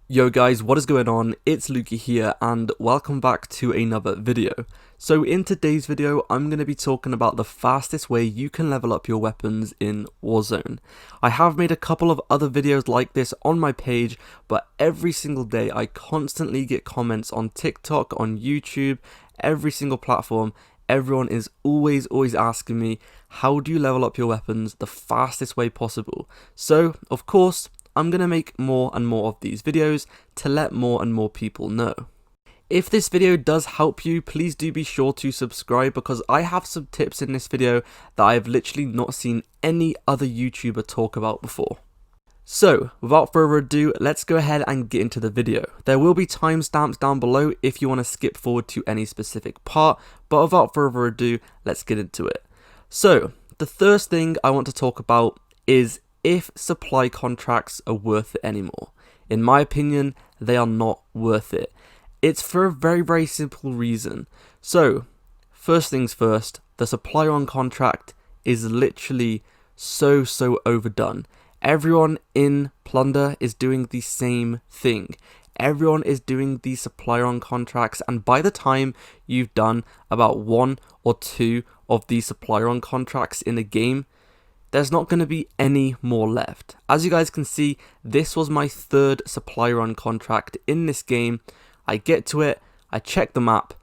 Yo guys, what is going on? It's Lukey here and welcome back to another video. So in today's video, I'm going to be talking about the fastest way you can level up your weapons in Warzone. I have made a couple of other videos like this on my page, but every single day I constantly get comments on TikTok, on YouTube, every single platform. Everyone is always asking me, how do you level up your weapons the fastest way possible? So, of course, I'm going to make more and more of these videos to let more and more people know. If this video does help you, please do be sure to subscribe because I have some tips in this video that I've literally not seen any other YouTuber talk about before. So, without further ado, let's go ahead and get into the video. There will be timestamps down below if you want to skip forward to any specific part, but without further ado, let's get into it. So, the first thing I want to talk about is if supply contracts are worth it anymore. In my opinion, they are not worth it. It's for a very simple reason. So, first things first, the supply on contract is literally so overdone. Everyone in Plunder is doing the same thing. Everyone is doing the supply on contracts, and by the time you've done about 1 or 2 of these supply on contracts in a game, there's not going to be any more left. As you guys can see, this was my 3rd supply run contract in this game. I get to it, I check the map,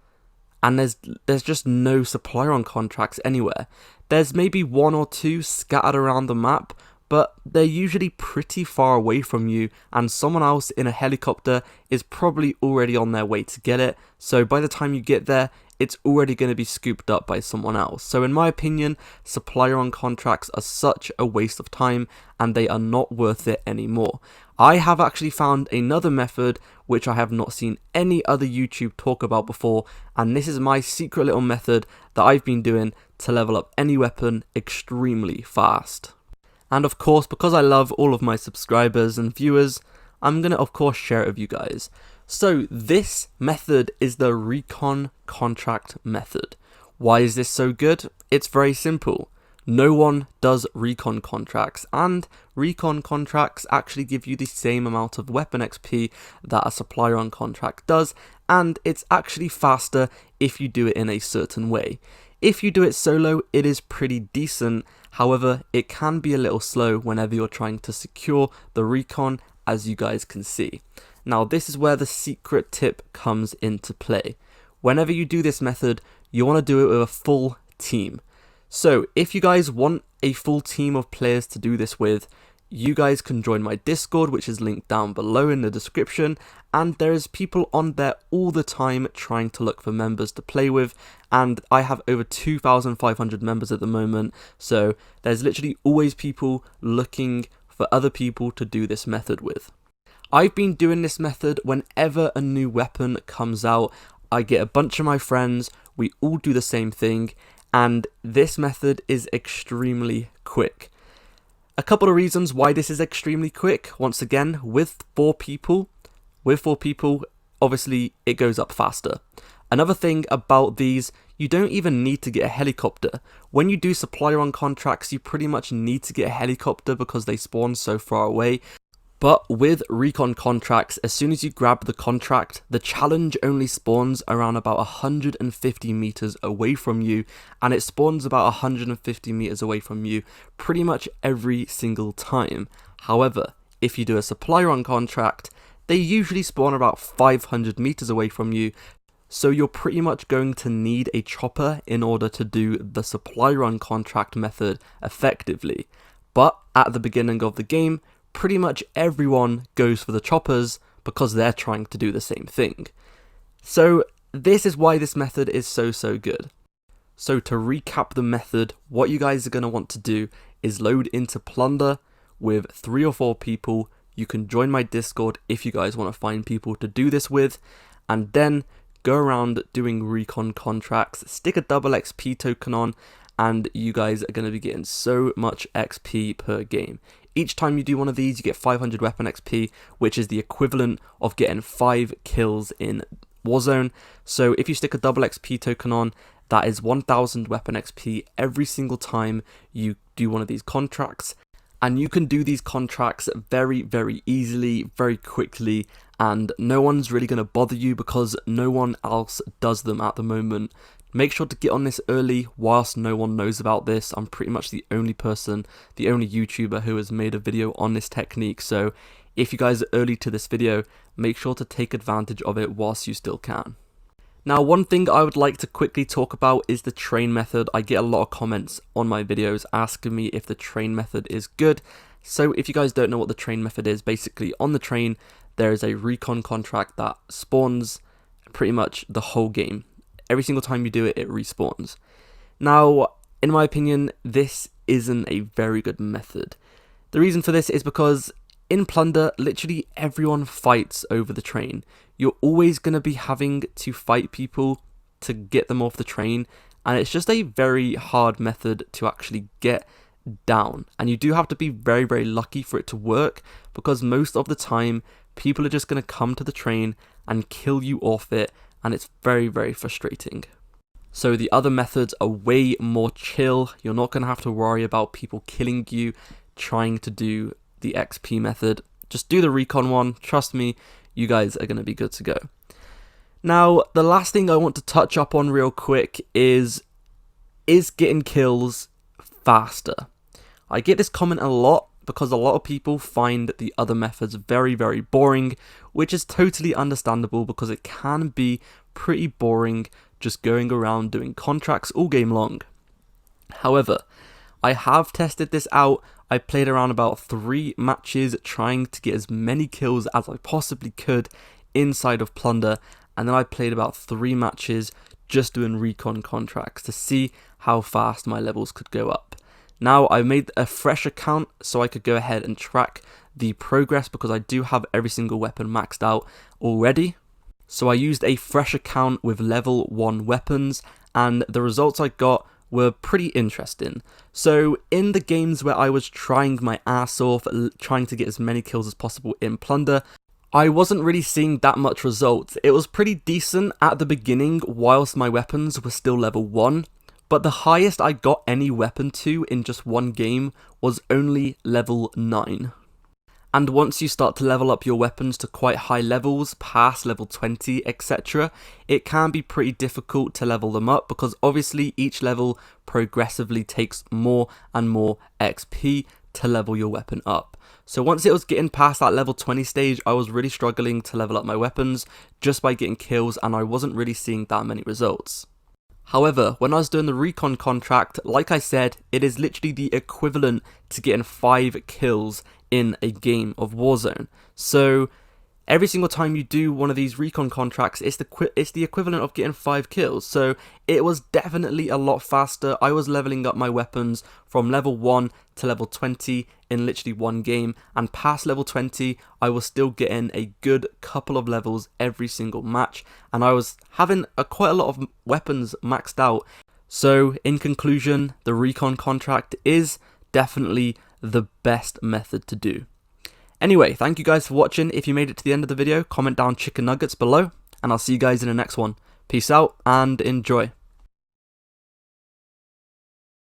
and there's just no supply run contracts anywhere. There's maybe 1 or 2 scattered around the map, but they're usually pretty far away from you, and someone else in a helicopter is probably already on their way to get it, so by the time you get there, it's already going to be scooped up by someone else. So in my opinion, supplier on contracts are such a waste of time and they are not worth it anymore. I have actually found another method which I have not seen any other YouTube talk about before, and this is my secret little method that I've been doing to level up any weapon extremely fast. And of course, because I love all of my subscribers and viewers, I'm going to of course share it with you guys. So this method is the recon contract method. Why is this so good? It's very simple. No one does recon contracts, and recon contracts actually give you the same amount of weapon XP that a supplier on contract does, and it's actually faster if you do it in a certain way. If you do it solo, it is pretty decent. However, it can be a little slow whenever you're trying to secure the recon, as you guys can see. Now, this is where the secret tip comes into play. Whenever you do this method, you want to do it with a full team. So, if you guys want a full team of players to do this with, you guys can join my Discord, which is linked down below in the description, and there is people on there all the time trying to look for members to play with, and I have over 2,500 members at the moment, so there's literally always people looking for other people to do this method with. I've been doing this method whenever a new weapon comes out. I get a bunch of my friends, we all do the same thing, and this method is extremely quick. A couple of reasons why this is extremely quick. Once again, with four people, obviously it goes up faster. Another thing about these, you don't even need to get a helicopter. When you do supplier on contracts, you pretty much need to get a helicopter because they spawn so far away. But with recon contracts, as soon as you grab the contract, the challenge only spawns around about 150 meters away from you, and it spawns about 150 meters away from you pretty much every single time. However, if you do a supplier on contract, they usually spawn about 500 meters away from you, so you're pretty much going to need a chopper in order to do the supplier on contract method effectively. But at the beginning of the game, pretty much everyone goes for the choppers because they're trying to do the same thing. So this is why this method is so good. So to recap the method, what you guys are going to want to do is load into Plunder with 3 or 4 people. You can join my Discord if you guys want to find people to do this with, and then go around doing recon contracts, stick a double XP token on, and you guys are going to be getting so much XP per game. Each time you do one of these, you get 500 weapon XP, which is the equivalent of getting 5 kills in Warzone. So if you stick a double XP token on, that is 1000 weapon XP every single time you do one of these contracts. And you can do these contracts very easily, very quickly, and no one's really going to bother you because no one else does them at the moment. Make sure to get on this early whilst no one knows about this. I'm pretty much the only person, the only YouTuber who has made a video on this technique, so if you guys are early to this video, make sure to take advantage of it whilst you still can. Now, one thing I would like to quickly talk about is the train method. I get a lot of comments on my videos asking me if the train method is good. So if you guys don't know what the train method is, basically on the train, there is a recon contract that spawns pretty much the whole game. Every single time you do it, it respawns. Now, in my opinion, this isn't a very good method. The reason for this is because in Plunder, literally everyone fights over the train. You're always going to be having to fight people to get them off the train, and it's just a very hard method to actually get down. And you do have to be very, very lucky for it to work, because most of the time, people are just going to come to the train and kill you off it, and it's very, very frustrating. So the other methods are way more chill. You're not going to have to worry about people killing you trying to do the XP method. Just do the recon one. Trust me, you guys are going to be good to go. Now, the last thing I want to touch up on real quick is getting kills faster. I get this comment a lot because a lot of people find the other methods very, very boring, which is totally understandable because it can be pretty boring just going around doing contracts all game long. However, I have tested this out. I played around about 3 matches trying to get as many kills as I possibly could inside of Plunder, and then I played about 3 matches just doing recon contracts to see how fast my levels could go up. Now, I made a fresh account so I could go ahead and track the progress because I do have every single weapon maxed out already. So I used a fresh account with level 1 weapons, and the results I got were pretty interesting. So in the games where I was trying my ass off, trying to get as many kills as possible in Plunder, I wasn't really seeing that much results. It was pretty decent at the beginning whilst my weapons were still level 1, but the highest I got any weapon to in just one game was only level 9. And once you start to level up your weapons to quite high levels, past level 20, etc., it can be pretty difficult to level them up because obviously each level progressively takes more and more XP to level your weapon up. So once it was getting past that level 20 stage, I was really struggling to level up my weapons just by getting kills, and I wasn't really seeing that many results. However, when I was doing the recon contract, like I said, it is literally the equivalent to getting 5 kills in a game of Warzone. So every single time you do one of these recon contracts, it's the equivalent of getting 5 kills. So it was definitely a lot faster. I was leveling up my weapons from level 1 to level 20 in literally one game, and past level 20 I was still getting a good couple of levels every single match, and I was having quite a lot of weapons maxed out. So in conclusion, the recon contract is definitely the best method to do. Anyway, thank you guys for watching. If you made it to the end of the video, comment down chicken nuggets below, and I'll see you guys in the next one. Peace out and enjoy.